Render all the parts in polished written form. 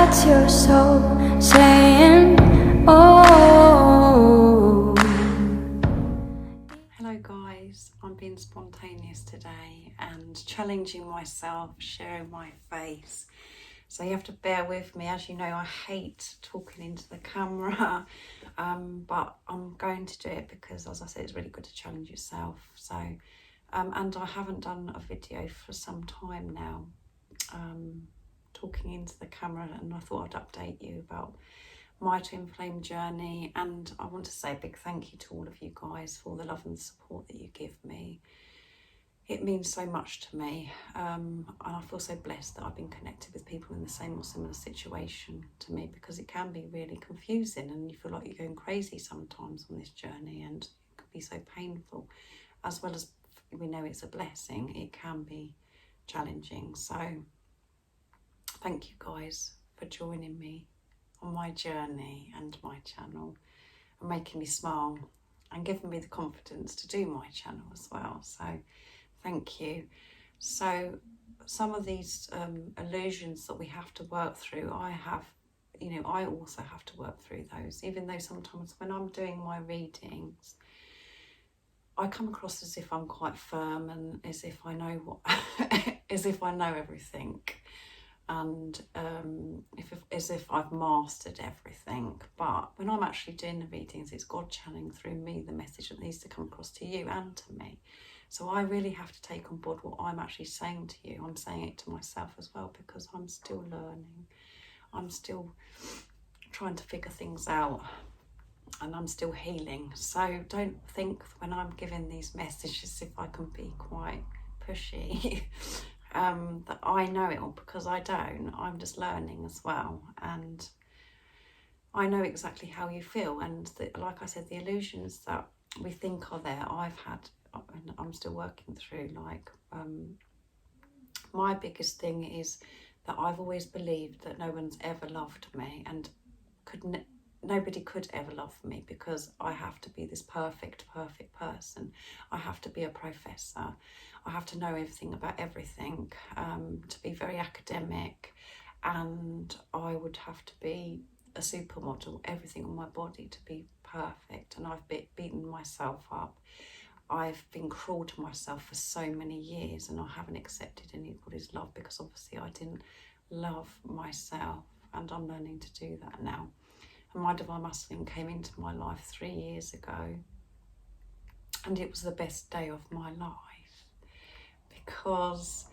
What's your soul saying? Oh. Hello guys, I'm being spontaneous today and challenging myself, sharing my face. So you have to bear with me. As you know, I hate talking into the camera, but I'm going to do it because, as I said, it's really good to challenge yourself. So, and I haven't done a video for some time now, talking into the camera, and I thought I'd update you about my twin flame journey. And I want to say a big thank you to all of you guys for the love and support that you give me. It means so much to me, and I feel so blessed that I've been connected with people in the same or similar situation to me, because it can be really confusing and you feel like you're going crazy sometimes on this journey, and it can be so painful. As well as we know it's a blessing, it can be challenging. So thank you guys for joining me on my journey and my channel, and making me smile and giving me the confidence to do my channel as well. So thank you. So some of these illusions that we have to work through, I also have to work through those, even though sometimes when I'm doing my readings, I come across as if I'm quite firm and as if I know as if I know everything, and as if I've mastered everything. But when I'm actually doing the readings, it's God channeling through me the message that needs to come across to you and to me. So I really have to take on board what I'm actually saying to you. I'm saying it to myself as well, because I'm still learning. I'm still trying to figure things out, and I'm still healing. So don't think when I'm giving these messages, if I can be quite pushy, that I know it all, because I don't. I'm just learning as well, and I know exactly how you feel. And like I said, the illusions that we think are there, I've had, and I'm still working through. Like, my biggest thing is that I've always believed that no one's ever loved me, and nobody could ever love me, because I have to be this perfect person. I have to be a professor. I have to know everything about everything, to be very academic, and I would have to be a supermodel, everything on my body to be perfect. And I've beaten myself up. I've been cruel to myself for so many years, and I haven't accepted anybody's love, because obviously I didn't love myself, and I'm learning to do that now. And my divine masculine came into my life 3 years ago, and it was the best day of my life, because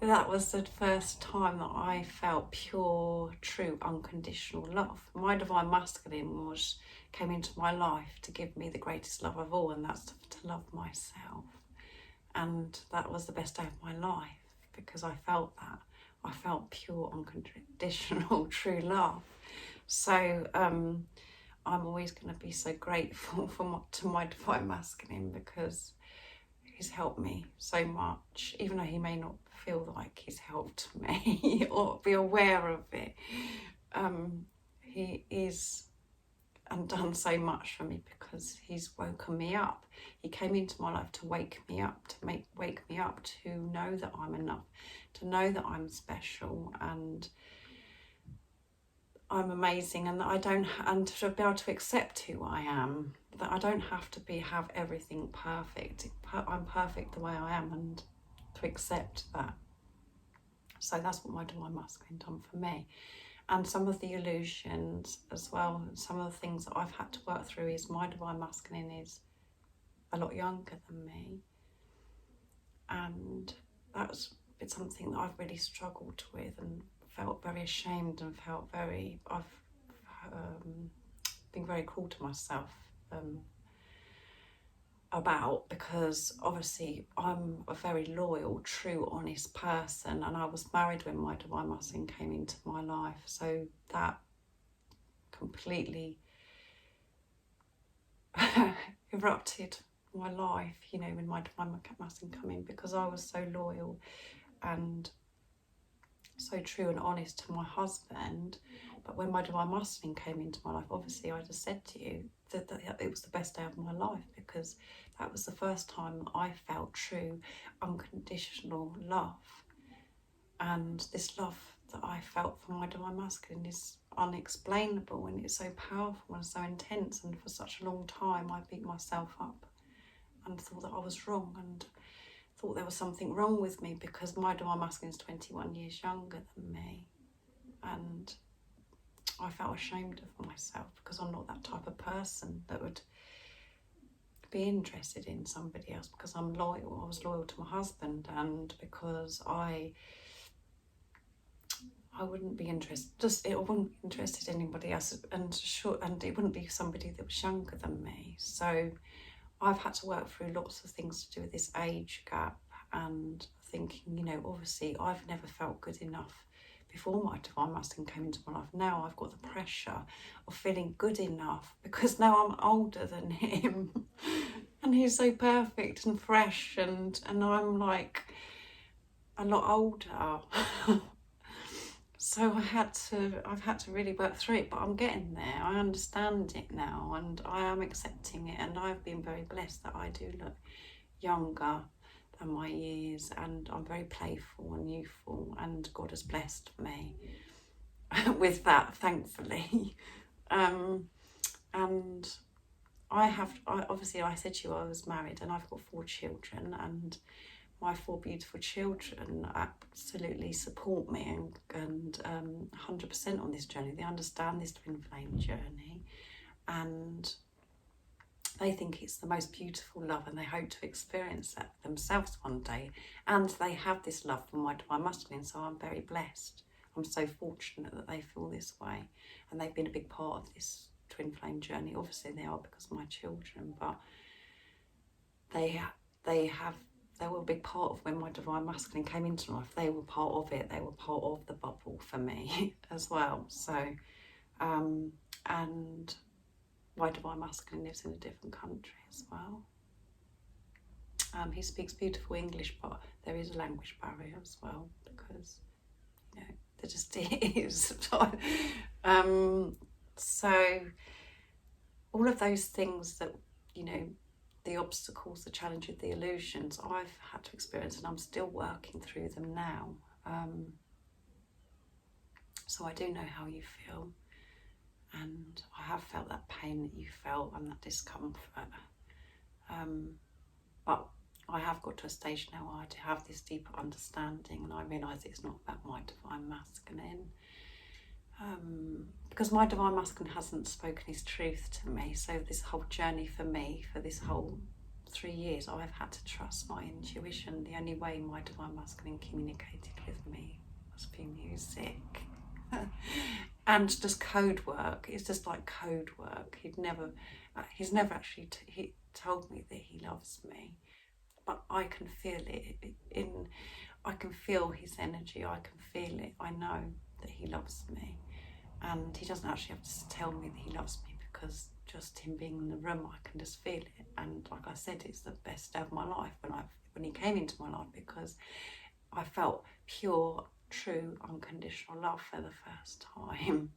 that was the first time that I felt pure, true, unconditional love. My divine masculine came into my life to give me the greatest love of all, and that's to love myself. And that was the best day of my life, because I felt that. I felt pure, unconditional, true love. So I'm always going to be so grateful to my divine masculine, because he's helped me so much, even though he may not feel like he's helped me or be aware of it. He is and done so much for me, because he's woken me up. He came into my life to wake me up, wake me up to know that I'm enough, to know that I'm special and I'm amazing, and that and to be able to accept who I am, that I don't have to have everything perfect. I'm perfect the way I am, and to accept that. So that's what my divine masculine done for me. And some of the illusions as well, some of the things that I've had to work through, is my divine masculine is a lot younger than me, and that's been something that I've really struggled with and felt very ashamed, and I've been very cruel to myself about, because obviously I'm a very loyal, true, honest person, and I was married when my divine masculine came into my life, so that completely erupted my life, when my divine masculine came in, because I was so loyal and so true and honest to my husband. But when my divine masculine came into my life, obviously I just said to you that it was the best day of my life, because that was the first time I felt true, unconditional love. And this love that I felt for my divine masculine is unexplainable, and it's so powerful and so intense, and for such a long time I beat myself up and thought that I was wrong and thought there was something wrong with me because my divine masculine is 21 years younger than me, and I felt ashamed of myself because I'm not that type of person that would be interested in somebody else, because I'm loyal. I was loyal to my husband, and because I wouldn't be interested, I wouldn't be interested in anybody else, and it wouldn't be somebody that was younger than me. So I've had to work through lots of things to do with this age gap, and thinking, you know, obviously I've never felt good enough before my divine masculine came into my life. Now I've got the pressure of feeling good enough because now I'm older than him and he's so perfect and fresh, and I'm like a lot older. So I've had to really work through it, but I'm getting there. I understand it now, and I am accepting it, and I've been very blessed that I do look younger than my years, and I'm very playful and youthful, and God has blessed me with that, thankfully. And obviously I said to you I was married, and I've got 4 children, and my 4 beautiful children absolutely support me and 100% on this journey. They understand this twin flame journey, and they think it's the most beautiful love, and they hope to experience that themselves one day. And they have this love for my divine masculine, so I'm very blessed. I'm so fortunate that they feel this way, and they've been a big part of this twin flame journey. Obviously they are because of my children, but they were a big part of when my divine masculine came into life. They were part of it. They were part of the bubble for me as well. So, and my divine masculine lives in a different country as well. He speaks beautiful English, but there is a language barrier as well, because, you know, there just is. So all of those things that, you know, the obstacles, the challenges, the illusions I've had to experience, and I'm still working through them now. So I do know how you feel, and I have felt that pain that you felt and that discomfort. But I have got to a stage now where I do have this deeper understanding, and I realise it's not about my divine masculine. Because my divine masculine hasn't spoken his truth to me. So this whole journey for me, for this whole 3 years, I've had to trust my intuition. The only way my divine masculine communicated with me was through music. And just code work. It's just like code work. He's never actually he told me that he loves me, but I can feel it I can feel his energy. I can feel it. I know that he loves me. And he doesn't actually have to tell me that he loves me, because just him being in the room, I can just feel it. And like I said, it's the best day of my life when he came into my life, because I felt pure, true, unconditional love for the first time.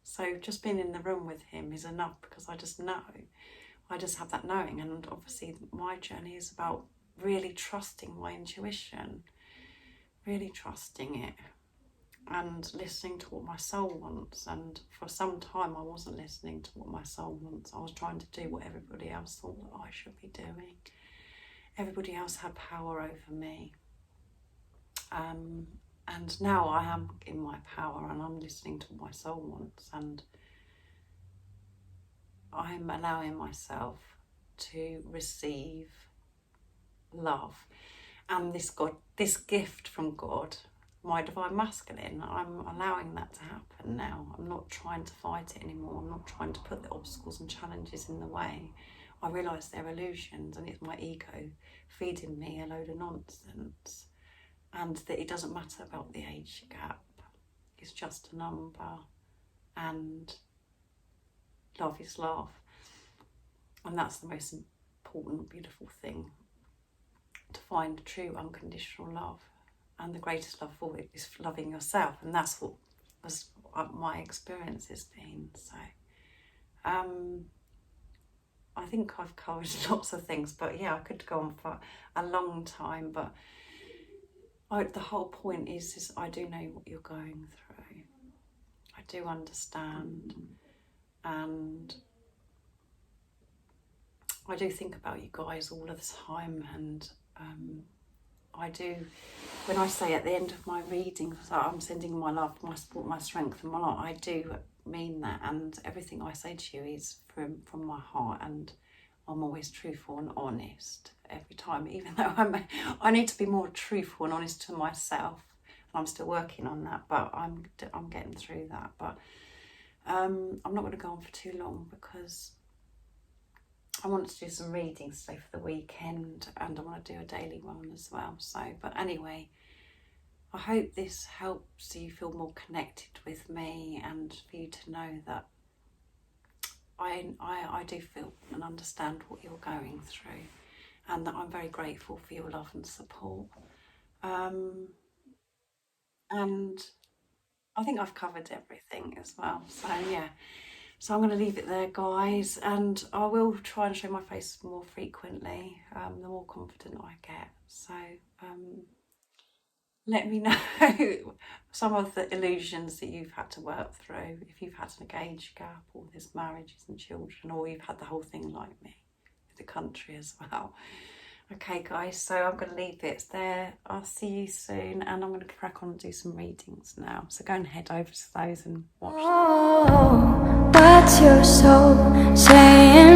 So just being in the room with him is enough, because I just know. I just have that knowing. And obviously my journey is about really trusting my intuition, really trusting it, and listening to what my soul wants. And for some time I wasn't listening to what my soul wants. I was trying to do what everybody else thought that I should be doing. Everybody else had power over me. And now I am in my power, and I'm listening to what my soul wants, and I'm allowing myself to receive love and this gift from God, my divine masculine. I'm allowing that to happen now. I'm not trying to fight it anymore. I'm not trying to put the obstacles and challenges in the way. I realise they're illusions, and it's my ego feeding me a load of nonsense, and that it doesn't matter about the age gap. It's just a number, and love is love. And that's the most important, beautiful thing, to find true unconditional love. And the greatest love for it is loving yourself, and that's what my experience has been. So I think I've covered lots of things, but yeah, I could go on for a long time. But the whole point is I do know what you're going through. I do understand, and I do think about you guys all of the time, and I do, when I say at the end of my readings, I'm sending my love, my support, my strength and my light, I do mean that, and everything I say to you is from my heart, and I'm always truthful and honest every time, even though I need to be more truthful and honest to myself, and I'm still working on that, but I'm getting through that. But I'm not going to go on for too long because I want to do some readings today for the weekend, and I want to do a daily one as well. So, but anyway, I hope this helps you feel more connected with me, and for you to know that I do feel and understand what you're going through, and that I'm very grateful for your love and support. And I think I've covered everything as well. So yeah. So I'm going to leave it there, guys, and I will try and show my face more frequently, the more confident I get. So let me know some of the illusions that you've had to work through, if you've had an age gap, or there's marriages and children, or you've had the whole thing like me, with the country as well. Okay, guys, so I'm going to leave it there. I'll see you soon, and I'm going to crack on and do some readings now. So go and head over to those and watch them. Oh, what's your soul saying?